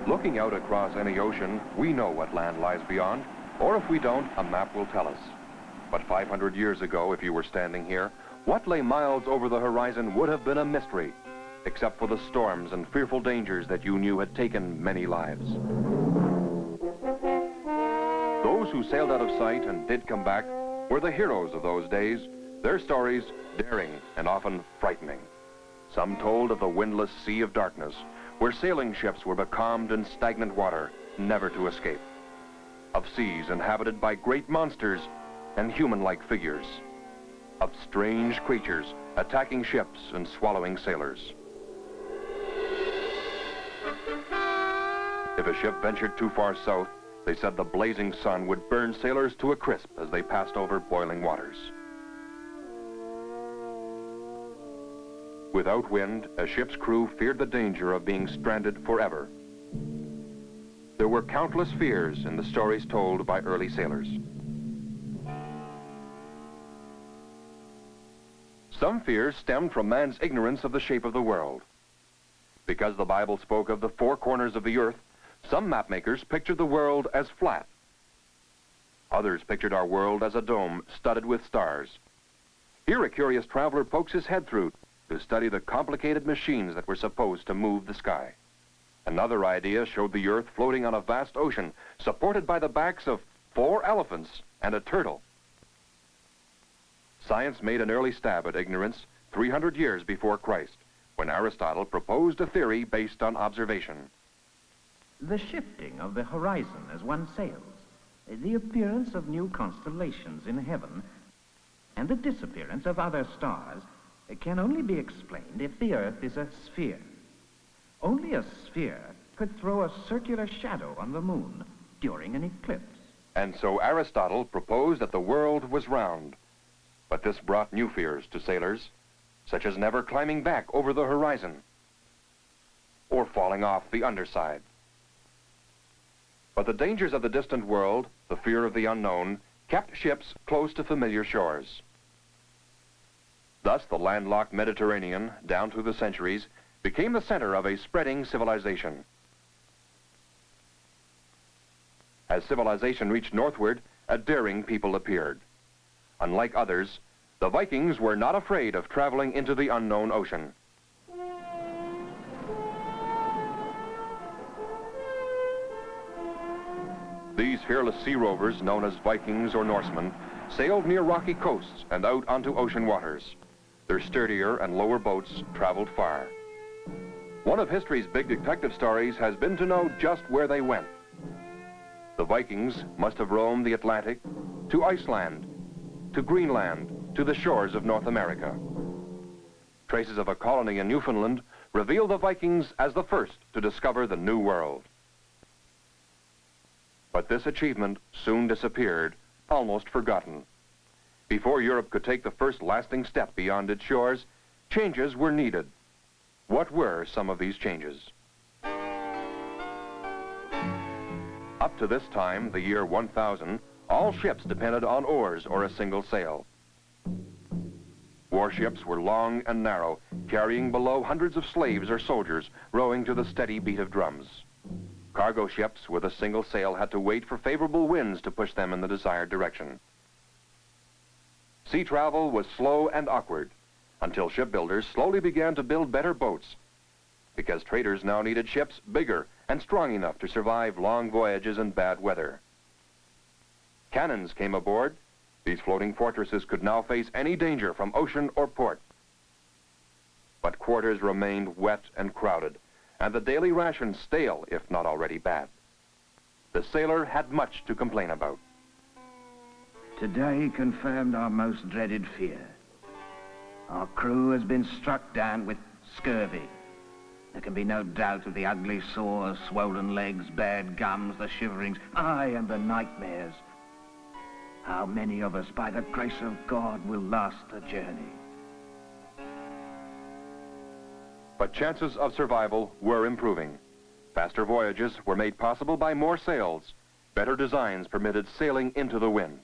Looking out across any ocean, we know what land lies beyond, or if we don't, a map will tell us. But 500 years ago, if you were standing here, what lay miles over the horizon would have been a mystery, except for the storms and fearful dangers that you knew had taken many lives. Those who sailed out of sight and did come back were the heroes of those days, their stories daring and often frightening. Some told of the windless sea of darkness, where sailing ships were becalmed in stagnant water, never to escape. Of seas inhabited by great monsters and human-like figures. Of strange creatures attacking ships and swallowing sailors. If a ship ventured too far south, they said the blazing sun would burn sailors to a crisp as they passed over boiling waters. Without wind, a ship's crew feared the danger of being stranded forever. There were countless fears in the stories told by early sailors. Some fears stemmed from man's ignorance of the shape of the world. Because the Bible spoke of the four corners of the earth, some mapmakers pictured the world as flat. Others pictured our world as a dome studded with stars. Here a curious traveler pokes his head through to study the complicated machines that were supposed to move the sky. Another idea showed the earth floating on a vast ocean, supported by the backs of 4 elephants and a turtle. Science made an early stab at ignorance 300 years before Christ, when Aristotle proposed a theory based on observation. The shifting of the horizon as one sails, the appearance of new constellations in heaven, and the disappearance of other stars can only be explained if the Earth is a sphere. Only a sphere could throw a circular shadow on the moon during an eclipse. And so Aristotle proposed that the world was round. But this brought new fears to sailors, such as never climbing back over the horizon or falling off the underside. But the dangers of the distant world, the fear of the unknown, kept ships close to familiar shores. Thus, the landlocked Mediterranean, down through the centuries, became the center of a spreading civilization. As civilization reached northward, a daring people appeared. Unlike others, the Vikings were not afraid of traveling into the unknown ocean. These fearless sea rovers, known as Vikings or Norsemen, sailed near rocky coasts and out onto ocean waters. Their sturdier and lower boats traveled far. One of history's big detective stories has been to know just where they went. The Vikings must have roamed the Atlantic, to Iceland, to Greenland, to the shores of North America. Traces of a colony in Newfoundland reveal the Vikings as the first to discover the New World. But this achievement soon disappeared, almost forgotten. Before Europe could take the first lasting step beyond its shores, changes were needed. What were some of these changes? Up to this time, the year 1000, all ships depended on oars or a single sail. Warships were long and narrow, carrying below hundreds of slaves or soldiers, rowing to the steady beat of drums. Cargo ships with a single sail had to wait for favorable winds to push them in the desired direction. Sea travel was slow and awkward, until shipbuilders slowly began to build better boats, because traders now needed ships bigger and strong enough to survive long voyages and bad weather. Cannons came aboard. These floating fortresses could now face any danger from ocean or port. But quarters remained wet and crowded, and the daily ration stale, if not already bad. The sailor had much to complain about. Today confirmed our most dreaded fear. Our crew has been struck down with scurvy. There can be no doubt of the ugly sores, swollen legs, bared gums, the shiverings, aye, and the nightmares. How many of us, by the grace of God, will last the journey? But chances of survival were improving. Faster voyages were made possible by more sails. Better designs permitted sailing into the wind.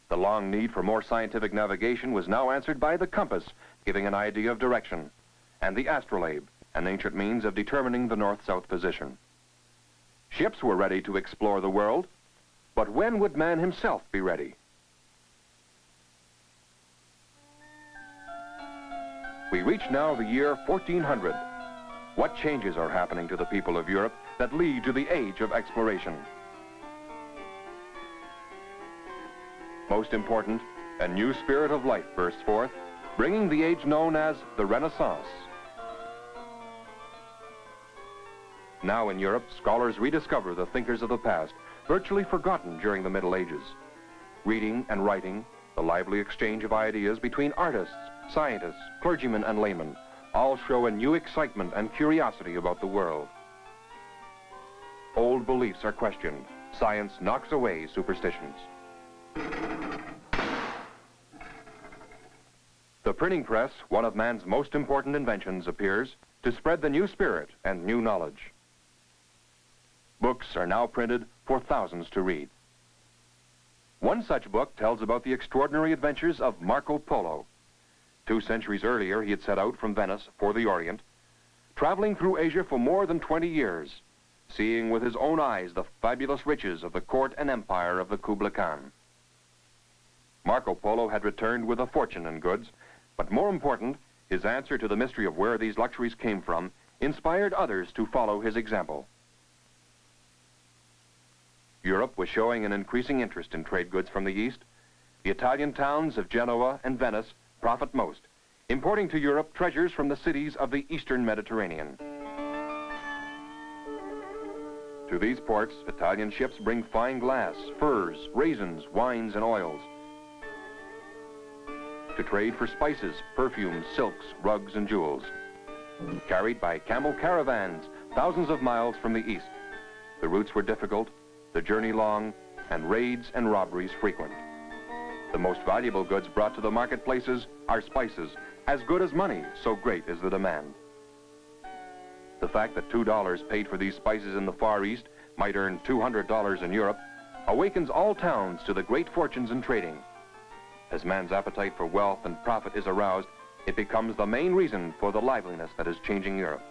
The long need for more scientific navigation was now answered by the compass, giving an idea of direction, and the astrolabe, an ancient means of determining the north-south position. Ships were ready to explore the world, but when would man himself be ready? We reach now the year 1400. What changes are happening to the people of Europe that lead to the age of exploration? Most important, a new spirit of life bursts forth, bringing the age known as the Renaissance. Now in Europe, scholars rediscover the thinkers of the past, virtually forgotten during the Middle Ages. Reading and writing, the lively exchange of ideas between artists, scientists, clergymen, and laymen, all show a new excitement and curiosity about the world. Old beliefs are questioned. Science knocks away superstitions. The printing press, one of man's most important inventions, appears to spread the new spirit and new knowledge. Books are now printed for thousands to read. One such book tells about the extraordinary adventures of Marco Polo. 2 centuries earlier, he had set out from Venice for the Orient, traveling through Asia for more than 20 years, seeing with his own eyes the fabulous riches of the court and empire of the Kublai Khan. Marco Polo had returned with a fortune in goods, but more important, his answer to the mystery of where these luxuries came from inspired others to follow his example. Europe was showing an increasing interest in trade goods from the East. The Italian towns of Genoa and Venice profit most, importing to Europe treasures from the cities of the Eastern Mediterranean. To these ports, Italian ships bring fine glass, furs, raisins, wines, and oils. To trade for spices, perfumes, silks, rugs, and jewels. Carried by camel caravans thousands of miles from the east. The routes were difficult, the journey long, and raids and robberies frequent. The most valuable goods brought to the marketplaces are spices, as good as money, so great is the demand. The fact that $2 paid for these spices in the Far East might earn $200 in Europe awakens all towns to the great fortunes in trading. As man's appetite for wealth and profit is aroused, it becomes the main reason for the liveliness that is changing Europe.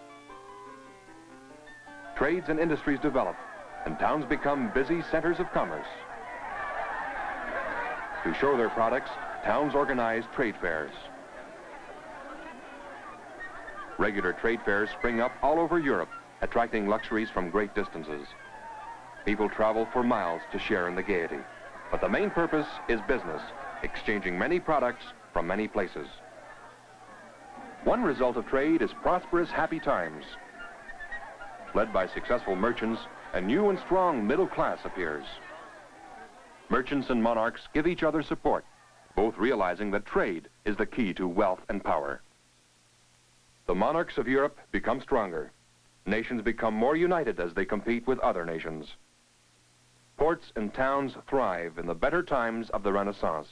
Trades and industries develop, and towns become busy centers of commerce. To show their products, towns organize trade fairs. Regular trade fairs spring up all over Europe, attracting luxuries from great distances. People travel for miles to share in the gaiety, but the main purpose is business, exchanging many products from many places. One result of trade is prosperous, happy times. Led by successful merchants, a new and strong middle class appears. Merchants and monarchs give each other support, both realizing that trade is the key to wealth and power. The monarchs of Europe become stronger. Nations become more united as they compete with other nations. Ports and towns thrive in the better times of the Renaissance.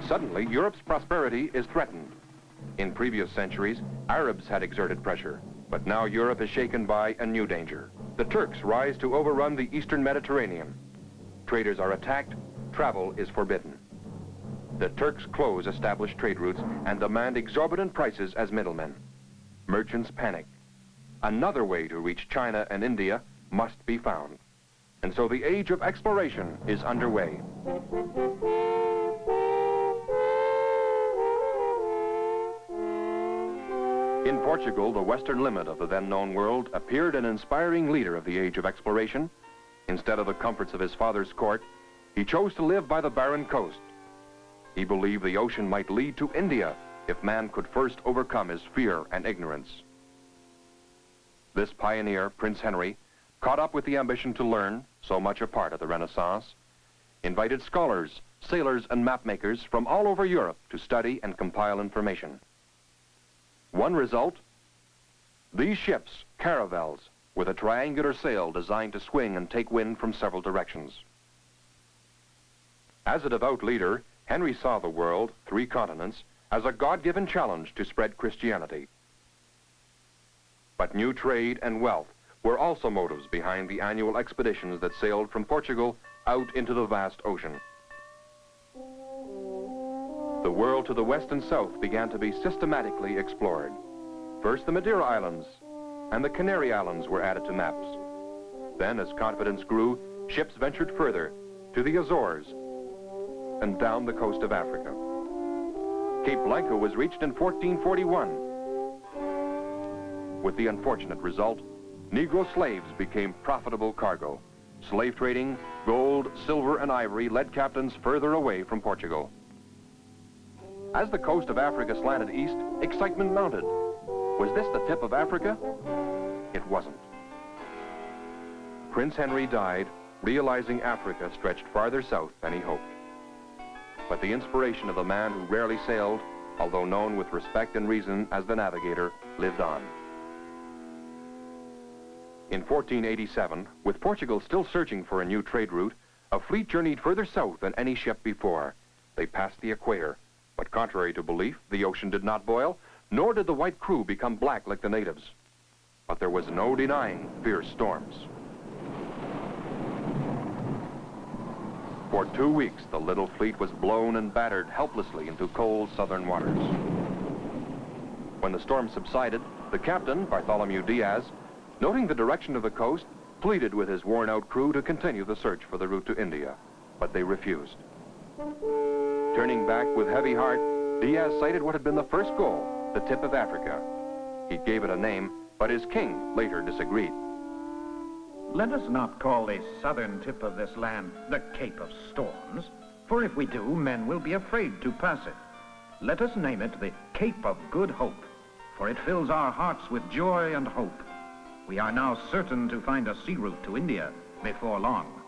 Suddenly, Europe's prosperity is threatened. In previous centuries, Arabs had exerted pressure, but now Europe is shaken by a new danger. The Turks rise to overrun the Eastern Mediterranean. Traders are attacked, travel is forbidden. The Turks close established trade routes and demand exorbitant prices as middlemen. Merchants panic. Another way to reach China and India must be found. And so the age of exploration is underway. In Portugal, the western limit of the then-known world, appeared an inspiring leader of the age of exploration. Instead of the comforts of his father's court, he chose to live by the barren coast. He believed the ocean might lead to India if man could first overcome his fear and ignorance. This pioneer, Prince Henry, caught up with the ambition to learn, so much a part of the Renaissance, invited scholars, sailors, and mapmakers from all over Europe to study and compile information. One result, these ships, caravels, with a triangular sail designed to swing and take wind from several directions. As a devout leader, Henry saw the world, 3 continents, as a God-given challenge to spread Christianity. But new trade and wealth were also motives behind the annual expeditions that sailed from Portugal out into the vast ocean. The world to the west and south began to be systematically explored. First, the Madeira Islands and the Canary Islands were added to maps. Then, as confidence grew, ships ventured further to the Azores and down the coast of Africa. Cape Blanco was reached in 1441. With the unfortunate result, Negro slaves became profitable cargo. Slave trading, gold, silver, and ivory led captains further away from Portugal. As the coast of Africa slanted east, excitement mounted. Was this the tip of Africa? It wasn't. Prince Henry died, realizing Africa stretched farther south than he hoped. But the inspiration of a man who rarely sailed, although known with respect and reason as the navigator, lived on. In 1487, with Portugal still searching for a new trade route, a fleet journeyed further south than any ship before. They passed the equator, but contrary to belief, the ocean did not boil, nor did the white crew become black like the natives. But there was no denying fierce storms. For 2 weeks, the little fleet was blown and battered helplessly into cold southern waters. When the storm subsided, the captain, Bartholomew Diaz, noting the direction of the coast, pleaded with his worn-out crew to continue the search for the route to India, but they refused. Turning back with heavy heart, Diaz sighted what had been the first goal, the tip of Africa. He gave it a name, but his king later disagreed. Let us not call the southern tip of this land the Cape of Storms, for if we do, men will be afraid to pass it. Let us name it the Cape of Good Hope, for it fills our hearts with joy and hope. We are now certain to find a sea route to India before long.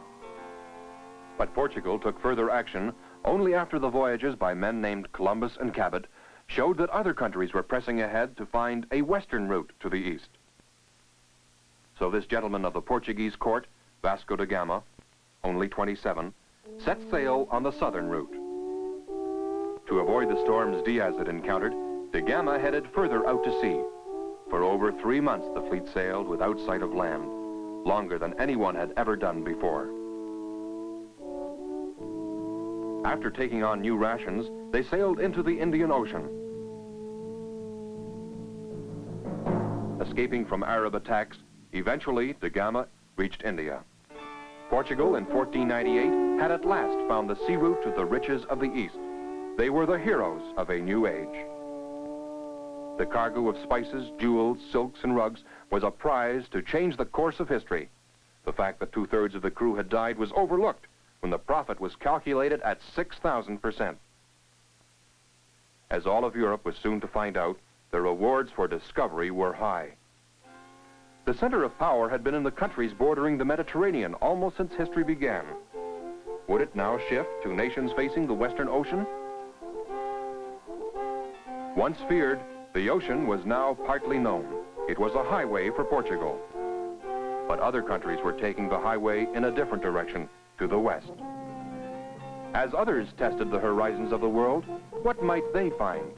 But Portugal took further action only after the voyages by men named Columbus and Cabot showed that other countries were pressing ahead to find a western route to the east. So this gentleman of the Portuguese court, Vasco da Gama, only 27, set sail on the southern route. To avoid the storms Diaz had encountered, da Gama headed further out to sea. For over 3 months, the fleet sailed without sight of land, longer than anyone had ever done before. After taking on new rations, they sailed into the Indian Ocean. Escaping from Arab attacks, eventually da Gama reached India. Portugal in 1498 had at last found the sea route to the riches of the East. They were the heroes of a new age. The cargo of spices, jewels, silks, and rugs was a prize to change the course of history. The fact that 2/3 of the crew had died was overlooked when the profit was calculated at 6,000%. As all of Europe was soon to find out, the rewards for discovery were high. The center of power had been in the countries bordering the Mediterranean almost since history began. Would it now shift to nations facing the Western Ocean? Once feared, the ocean was now partly known. It was a highway for Portugal. But other countries were taking the highway in a different direction, to the west. As others tested the horizons of the world, what might they find?